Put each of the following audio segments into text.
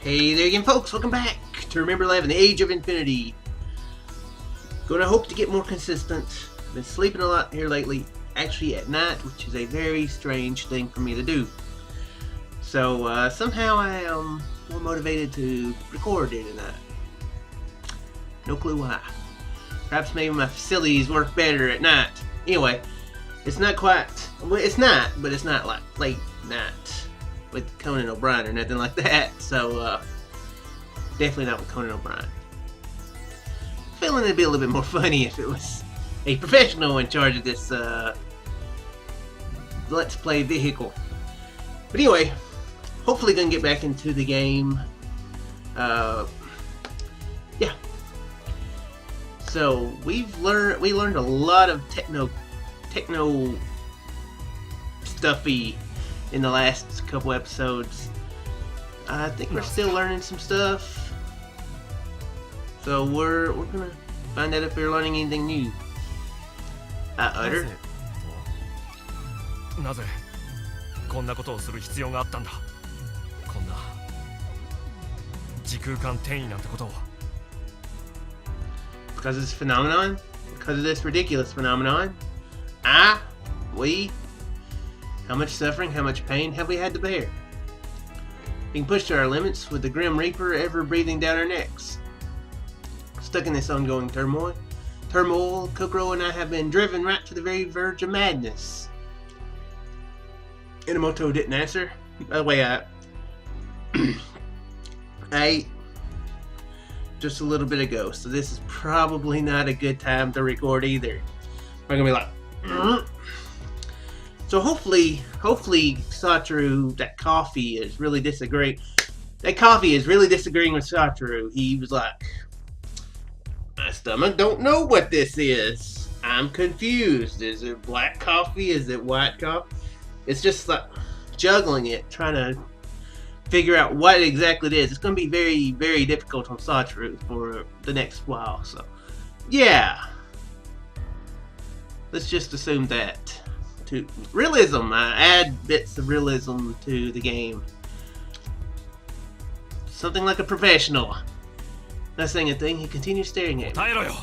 Hey there again, folks. Welcome back to Remember11, the Age of Infinity. Gonna hope to get more consistent. Been sleeping a lot here lately, actually at night, which is a very strange thing for me to do. So somehow I am more motivated to record it tonight. No clue why. Perhaps maybe my facilities work better at night. Anyway, it's not quite, well, it's not, but it's not like late night with Conan O'Brien or nothing like that. So definitely not with Conan O'Brien. Feeling it'd be a little bit more funny if it was a professional in charge of this Let's Play vehicle. But anyway, hopefully gonna get back into the game. Yeah. So we learned a lot of techno stuffy in the last couple episodes. I think we're still learning some stuff. So we're gonna find out if we're learning anything new. I uttered. なぜこんなことをする必要があったんだ。こんな時空間転移なんてことを。 Because of this phenomenon? Because of this ridiculous phenomenon? We? How much suffering, how much pain have we had to bear? Being pushed to our limits with the Grim Reaper ever breathing down our necks. Stuck in this ongoing turmoil, Kokoro and I have been driven right to the very verge of madness. Enomoto didn't answer. By the way, I ate just a little bit ago, so this is probably not a good time to record either. I'm gonna be like, So hopefully Satoru, that coffee is really disagreeing. That coffee is really disagreeing with Satoru. He was like, my stomach don't know what this is. I'm confused. Is it black coffee? Is it white coffee? It's just like juggling it, trying to figure out what exactly it is. It's going to be very, very difficult on Satoru for the next while. So, yeah. Let's just assume that. To realism, I add bits of realism to the game. Something like a professional. Not saying a thing, he continues staring at me. 答えろよ。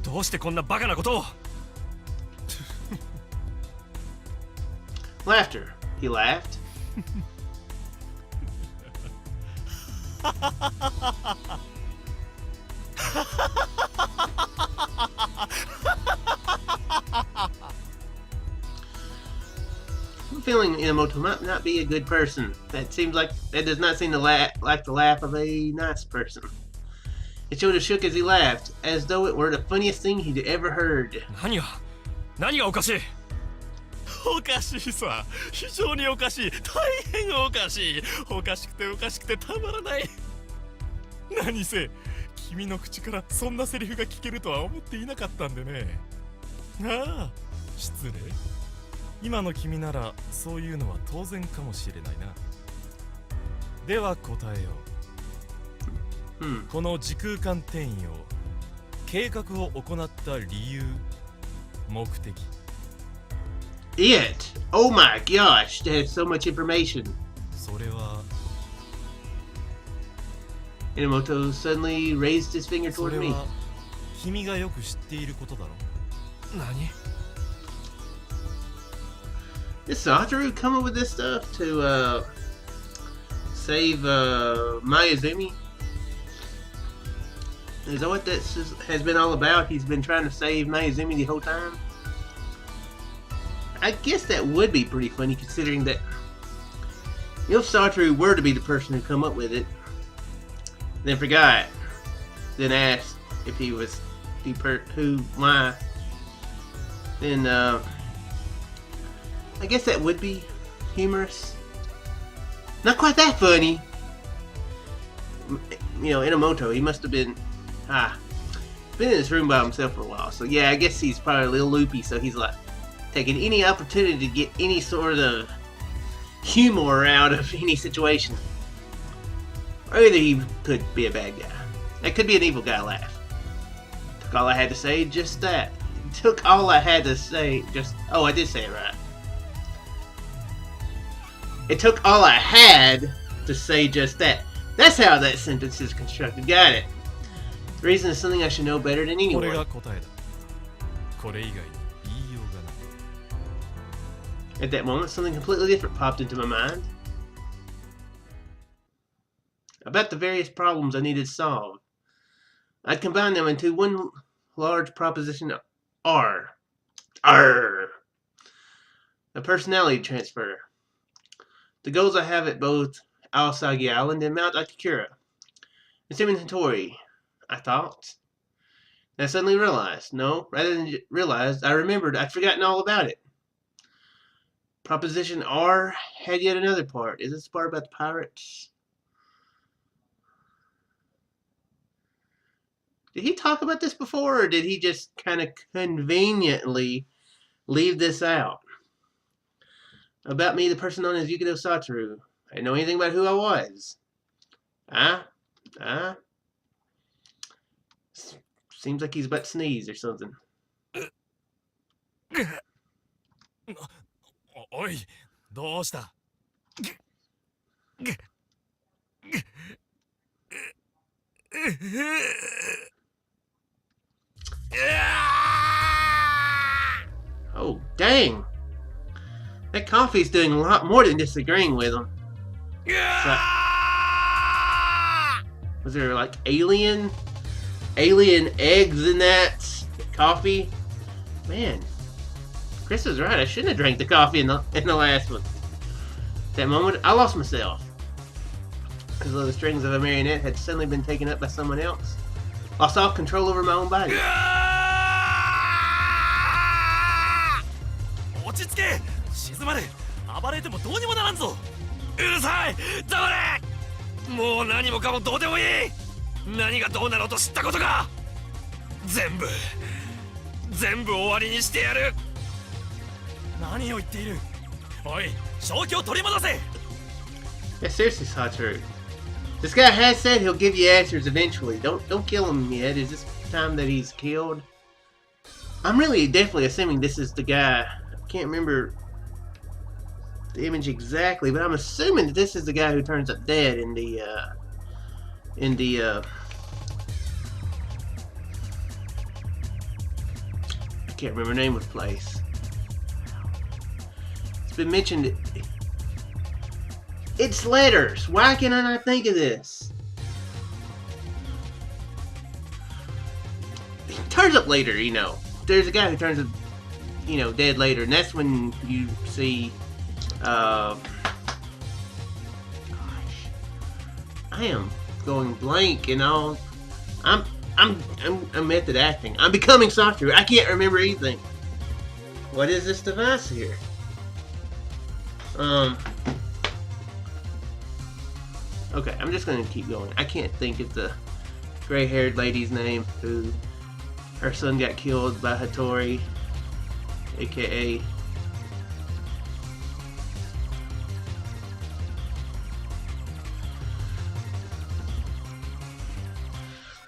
どうしてこんなバカなことを。 Laughter. He laughed. I'm feeling Enomoto might not be a good person. That does not seem to like the laugh of a nice person. His shoulders shook as he laughed, as though it were the funniest thing he'd ever heard. 何がおかしい。おかしいさ。非常におかしい。大変おかしい。おかしくてたまらない。何せ君の口からそんなセリフが聞けるとは思っていなかったんでね。ああ、失礼。今の君ならそういうのは当然かもしれないな。では答えよう。この時空間転移を計画を行った理由、目的。It! Oh my gosh, that is so much information. それは Enomoto suddenly raised his finger そ toward れ me. は君がよく知っていることだろ。何 Did Satoru come up with this stuff to save Mayuzumi? Is that what this has been all about? He's been trying to save Mayuzumi the whole time? I guess that would be pretty funny, considering that if Satoru were to be the person who come up with it, then forgot, then asked if he was why, then I guess that would be humorous. Not quite that funny. You know, Enomoto, he must have been in this room by himself for a while. So yeah, I guess he's probably a little loopy, so he's like taking any opportunity to get any sort of humor out of any situation. Or either he could be a bad guy. That could be an evil guy laugh. Took all I had to say, just that. Took all I had to say, just... Oh, I did say it right. It took all I had to say just that. That's how that sentence is constructed. Got it. The reason is something I should know better than こ anyone. れが答えだ。これ以外に言いようがない。 At that moment, something completely different popped into my mind. About the various problems I needed solved. I'd combine them into one large proposition R. R. A personality transfer. The goals I have at both Aosagi Island and Mount Akakura. It's inventory, I thought. And I suddenly realized, no, rather than realized, I remembered I'd forgotten all about it. Proposition R had yet another part. Is this part about the pirates? Did he talk about this before, or did he just kind of conveniently leave this out? About me, the person known as Yukito Satoru. I didn't know anything about who I was. Seems like he's about to sneeze or something. おい、どうした？ Oh, dang. That coffee's doing a lot more than disagreeing with him. So, was there like alien eggs in that coffee? Man, Chris was right. I shouldn't have drank the coffee in the last one. At that moment, I lost myself. As though the strings of a marionette had suddenly been taken up by someone else. Lost all control over my own body. 落ち着け、静まれ。暴れてもどうにもならんぞ。うるさい、黙れ。もう何もかもどうでもいい。何がどうなろうと知ったことか。全部終わりにしてやる。何を言っている。おい、正気を取り戻せ。 Yeah, seriously, Satoru. This guy has said he'll give you answers eventually. Don't kill him yet. Is this time that he's killed? I'm really definitely assuming this is the guy. I can't remember the image exactly, but I'm assuming that this is the guy who turns up dead in the I can't remember the name of the place. It's been mentioned. It's letters. Why can I not think of this? He turns up later, you know. There's a guy who turns up, you know, dead later, and that's when you see. Gosh, I am going blank and all. I'm method acting. I'm becoming Satoru. I can't remember anything. What is this device here? Okay, I'm just gonna keep going. I can't think of the gray-haired lady's name who her son got killed by Hattori, aka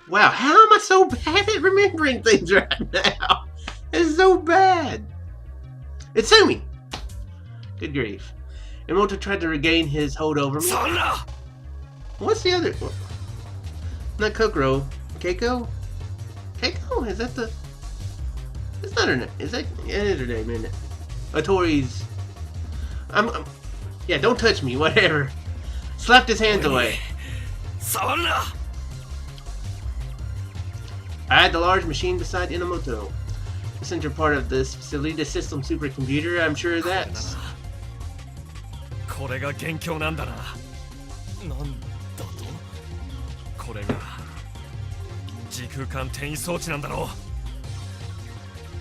wow, how am I so bad at remembering things right now? It's so bad. It's Sumi. Good grief. Enomoto tried to regain his hold over me. What's the other one? Not Kokoro. Keiko? Keiko? Is that the... It's not her name. Is that... Yeah, it is her name, isn't it? Hattori's... Yeah, don't touch me. Whatever. Slapped his hands away. I had the large machine beside Enomoto. The central part of this facility, the system supercomputer. I'm sure that's... これが元凶なんだな。なんだと？これが時空間転移装置なんだろ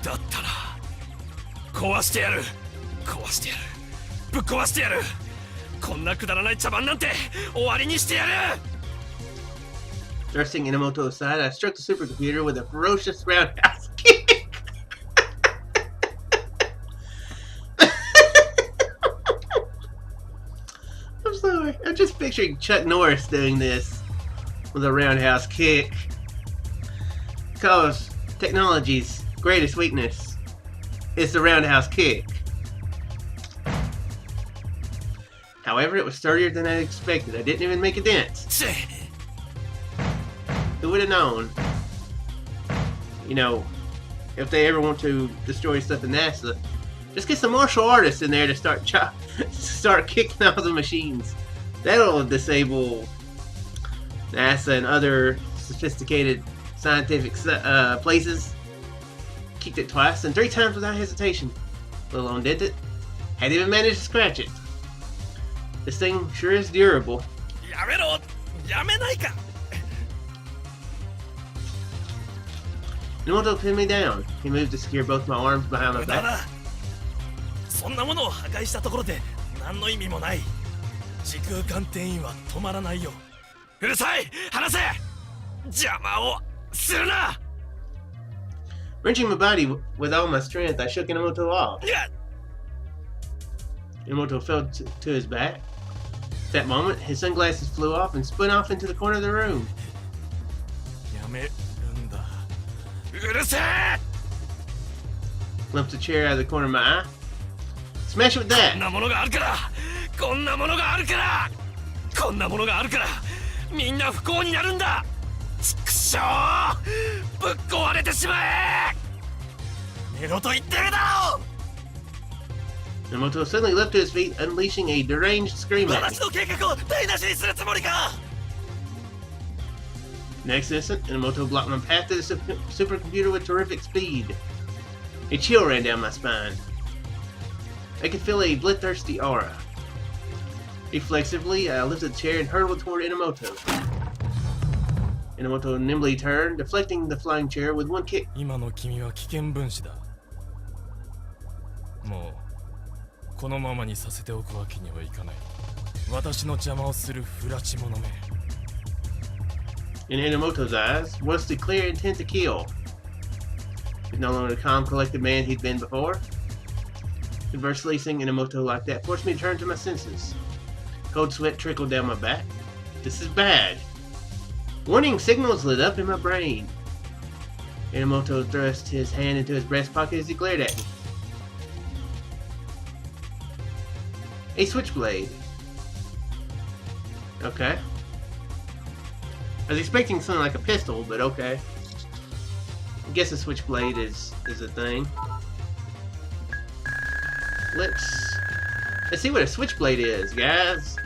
う。だったら壊してやる。壊してやる。ぶっ壊してやる。こんなくだらない茶番なんて終わりにしてやる。 Thrusting Enomoto aside, I struck the supercomputer with a ferocious roundhouse kick. I'm sorry. I'm just picturing Chuck Norris doing this with a roundhouse kick. Because technology's greatest weakness is the roundhouse kick. However, it was sturdier than I expected. I didn't even make a dent. Who would have known? You know, if they ever want to destroy stuff in NASA, just get some martial artists in there to start kicking all the machines. That'll disable NASA and other sophisticated scientific places. Kicked it twice and 3 times without hesitation. Let alone dent it. Hadn't even managed to scratch it. This thing sure is durable. Enomoto pinned me down. He moved to secure both my arms behind my back. そんなものを破壊したところで何の意味もない。時空間転移は止まらないよ。うるさい、離せ。邪魔をするな。Wrenching my body with all my strength, I shook Enomoto off. Enomoto fell to his back. At that moment, his sunglasses flew off and spun off into the corner of the room. やめるんだ。うるせえ。 Lumped a chair out of the corner of my eye. Smash it with that. こんなものがあるから、こんなものがあるから、こんなものがあるから、みんな不幸になるんだ。畜生！ぶっ壊れてしまえ！寝ろと言ってるだろ！ Enomoto suddenly leapt to his feet, unleashing a deranged scream at me. 私の計画を台無しにするつもりか！ Next instant, Enomoto blocked my path to the supercomputer with terrific speed. A chill ran down my spine. I could feel a bloodthirsty aura. Reflexively, I lifted the chair and hurled toward Enomoto. Enomoto nimbly turned, deflecting the flying chair with one kick. 今の君は危険分子だ。もうこのままにさせておくわけにはいかない。私の邪魔をする不埒者め。 In Enomoto's eyes was the clear intent to kill. He's no longer the calm, collected man he'd been before. Conversely, seeing Enomoto like that forced me to turn to my senses. Cold sweat trickled down my back. This is bad. Warning signals lit up in my brain. Enomoto thrust his hand into his breast pocket as he glared at me. A switchblade. Okay. I was expecting something like a pistol, but okay. I guess a switchblade is a thing. Let's see what a switchblade is, guys.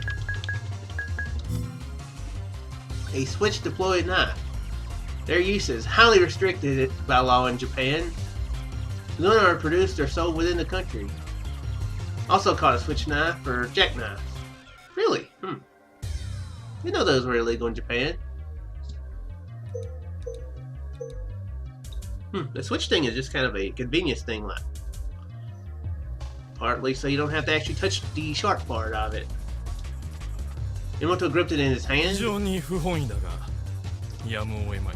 A switch deployed knife. Their use is highly restricted by law in Japan. None are produced or sold within the country. Also called a switch knife or jackknife. Really? Didn't know those were illegal in Japan. The switch thing is just kind of a convenience thing, like partly so you don't have to actually touch the sharp part of it. Enomoto gripped it in his hand. 非常に不本意だが、やむを得まい。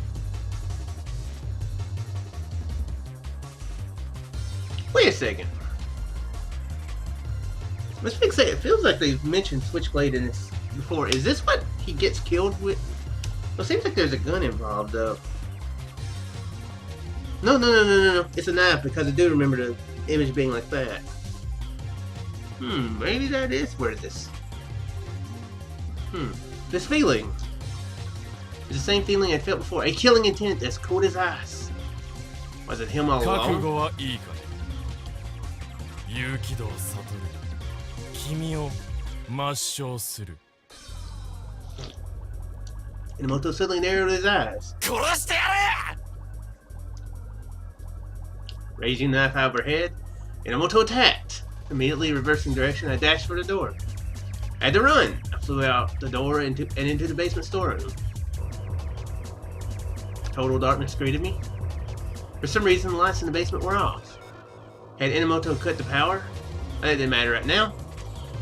Wait a second. Let's fix it. It feels like they've mentioned Switchblade in this before. Is this what he gets killed with? Well, it seems like there's a gun involved, though. No. It's a knife, because I do remember the image being like that. Maybe that is where this... This feeling is the same feeling I felt before. A killing intent as cold as ice. Was it him all 覚 along? 悟はいいかね。勇気道悟、君を抹消する。 Enomoto suddenly narrowed his eyes. 殺してやれ！ Raising the knife overhead, Enomoto attacked. Immediately reversing direction, I dashed for the door. I had to run. I flew out the door and into the basement storeroom. Total darkness greeted me. For some reason, the lights in the basement were off. Had Enomoto cut the power? That didn't matter right now.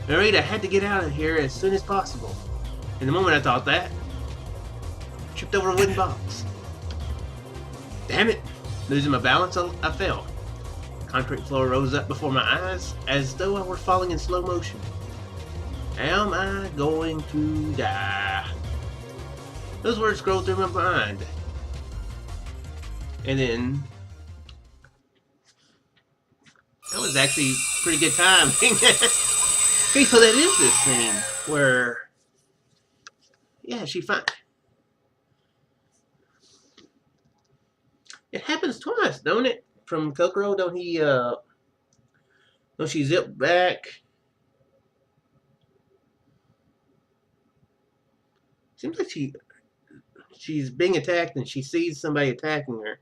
Narita had to get out of here as soon as possible. In the moment I thought that, tripped over a wooden box. Damn it! Losing my balance, I fell. Concrete floor rose up before my eyes, as though I were falling in slow motion. Am I going to die? Those words scrolled through my mind. And then... that was actually pretty good timing. Okay, so that is this scene where, yeah, she finds. It happens twice, don't it? From Kokoro, don't he, don't she zip back? Seems like she's being attacked and she sees somebody attacking her.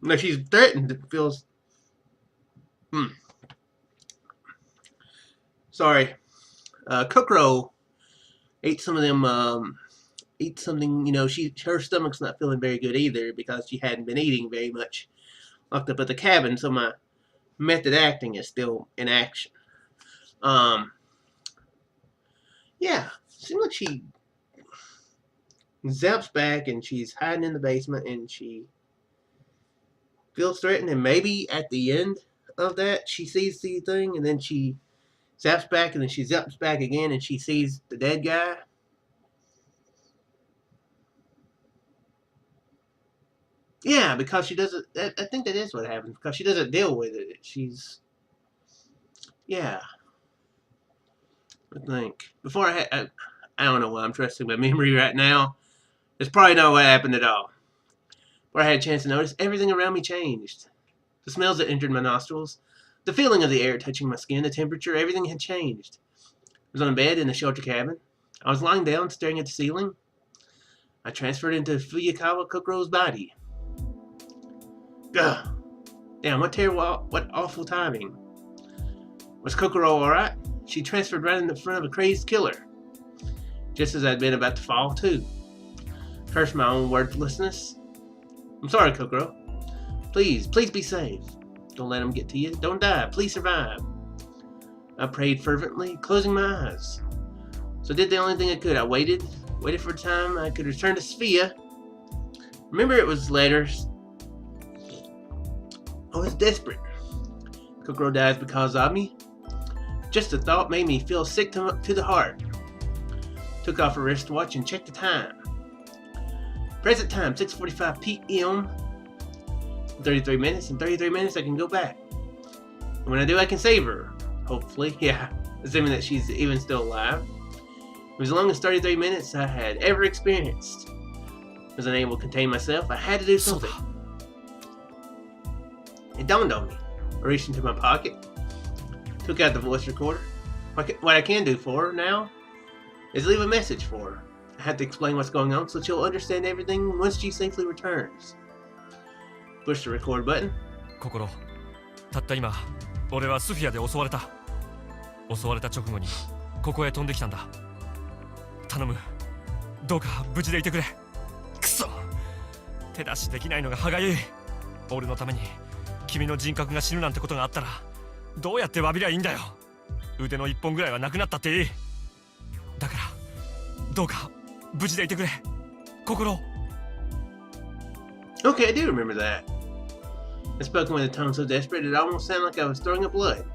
No, she's threatened. It feels. Sorry. Kokoro ate some of them, ate something, you know, her stomach's not feeling very good either because she hadn't been eating very much. Locked up at the cabin, so my method acting is still in action. Yeah, seems like she zaps back and she's hiding in the basement and she feels threatened, and maybe at the end of that she sees the thing and then she zaps back and then she zaps back again and she sees the dead guy. Yeah, because she doesn't. I think that is what happens because she doesn't deal with it. She's. Yeah. I think before I don't know why I'm trusting my memory right now. It's probably not what happened at all. Before I had a chance to notice, everything around me changed. The smells that entered my nostrils, the feeling of the air touching my skin, the temperature, everything had changed. I was on a bed in the shelter cabin. I was lying down, staring at the ceiling. I transferred into Fuyakawa Kokoro's body. Ugh. Damn, what terrible, what awful timing. Was Kokoro alright? She transferred right in the front of a crazed killer. Just as I'd been about to fall, too. Cursed my own wordlessness. I'm sorry, Kokoro. Please be safe. Don't let him get to you. Don't die. Please survive. I prayed fervently, closing my eyes. So I did the only thing I could. I waited for a time I could return to Sophia. Remember, it was letters. I was desperate. Kokoro dies because of me. Just the thought made me feel sick to the heart. Took off a wristwatch and checked the time. Present time, 6:45 p.m. 33 minutes. In 33 minutes, I can go back. And when I do, I can save her. Hopefully, yeah. Assuming that she's even still alive. It was the longest 33 minutes I had ever experienced. I was unable to contain myself. I had to do something. It dawned on me. I reached into my pocket, took out the voice recorder. What I can do for her now is leave a message for her. I have to explain what's going on so she'll understand everything once she safely returns. Push the record button. 心、たった今、俺はスフィアで襲われた。襲われた直後にここへ飛んできたんだ。頼む、どうか無事でいてくれ。くそ、手出しできないのが歯がゆい。俺のために君の人格が死ぬなんてことがあったら、どうやって詫びりゃいいんだよ。腕の一本ぐらいはなくなったっていい。だから、どうか無事でいてくれ。心。Okay, I do remember that. I spoke with a tone so desperate it almost sounded like I was throwing up blood.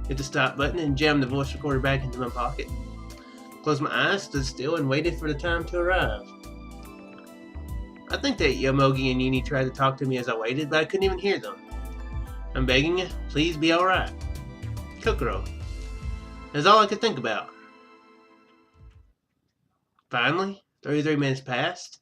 Hit the stop button and jammed the voice recorder back into my pocket. Closed my eyes, stood still, and waited for the time to arrive. I think that Yomogi and Yuni tried to talk to me as I waited, but I couldn't even hear them. I'm begging you, please be alright. Kokoro. That's all I could think about. Finally, 33 minutes passed.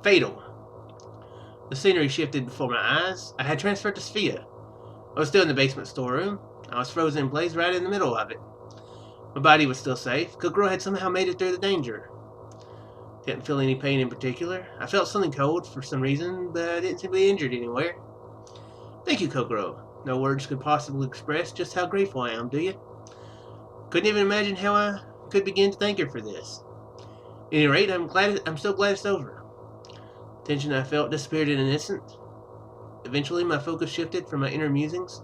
Fatal. The scenery shifted before my eyes. I had transferred to Sophia. I was still in the basement storeroom. I was frozen in place right in the middle of it. My body was still safe. Kokoro had somehow made it through the danger. Didn't feel any pain in particular. I felt something cold for some reason, but I didn't seem to be injured anywhere. Thank you, Kokoro. No words could possibly express just how grateful I am, do you? Couldn't even imagine how I could begin to thank her for this. At any rate, I'm so glad it's over. The tension I felt disappeared in an instant. Eventually, my focus shifted from my inner musings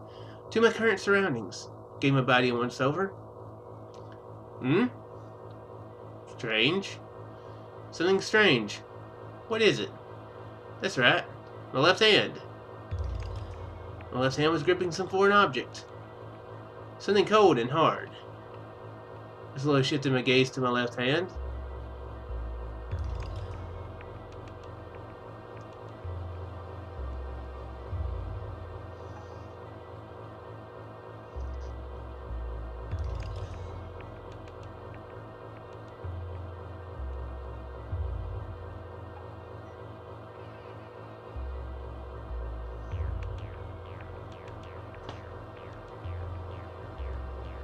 to my current surroundings. Gave my body a once-over. Strange. Something strange. What is it? That's right. My left hand. My left hand was gripping some foreign object. Something cold and hard. I slowly shifted my gaze to my left hand.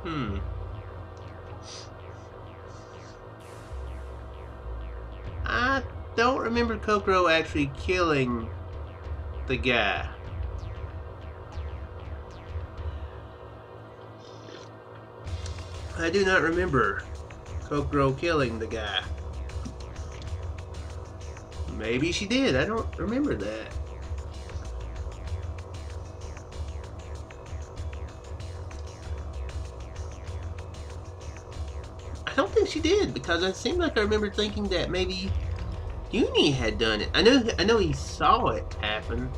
Hmm. I don't remember Kokoro actually killing the guy. I do not remember Kokoro killing the guy. Maybe she did. I don't remember that. I don't think she did, because it seemed like I remember thinking that maybe Uni had done it. I know he saw it happen.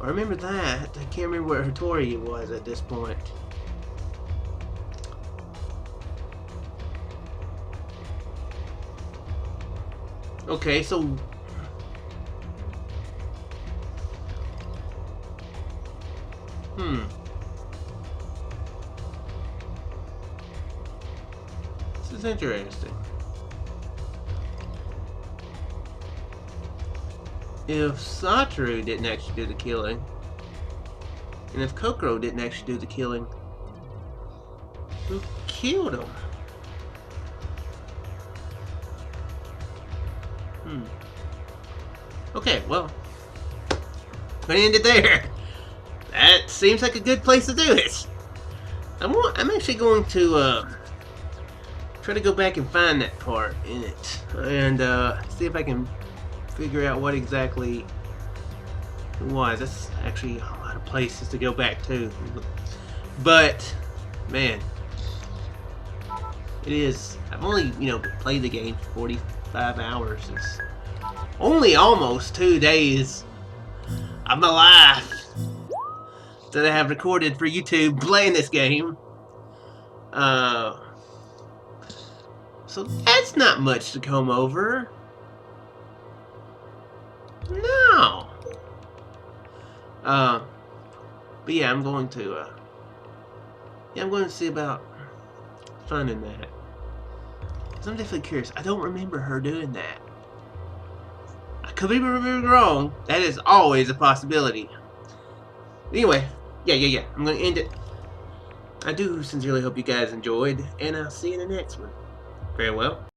I remember that. I can't remember where Hattori was at this point. Okay, so this is interesting. If Satoru didn't actually do the killing, and if Kokoro didn't actually do the killing, who killed him? Okay, well, I'm gonna end it there. That seems like a good place to do it. I'm actually going to try to go back and find that part in it, and see if I can figure out what exactly it was. That's actually a lot of places to go back to. But man, it is. I've only played the game for 45 hours. It's only almost 2 days of my life that I have recorded for YouTube playing this game. So that's not much to comb over. No. But yeah, I'm going to see about finding that. 'Cause I'm definitely curious. I don't remember her doing that. I could be remembering wrong. That is always a possibility. Anyway, yeah. I'm going to end it. I do sincerely hope you guys enjoyed, and I'll see you in the next one. Farewell.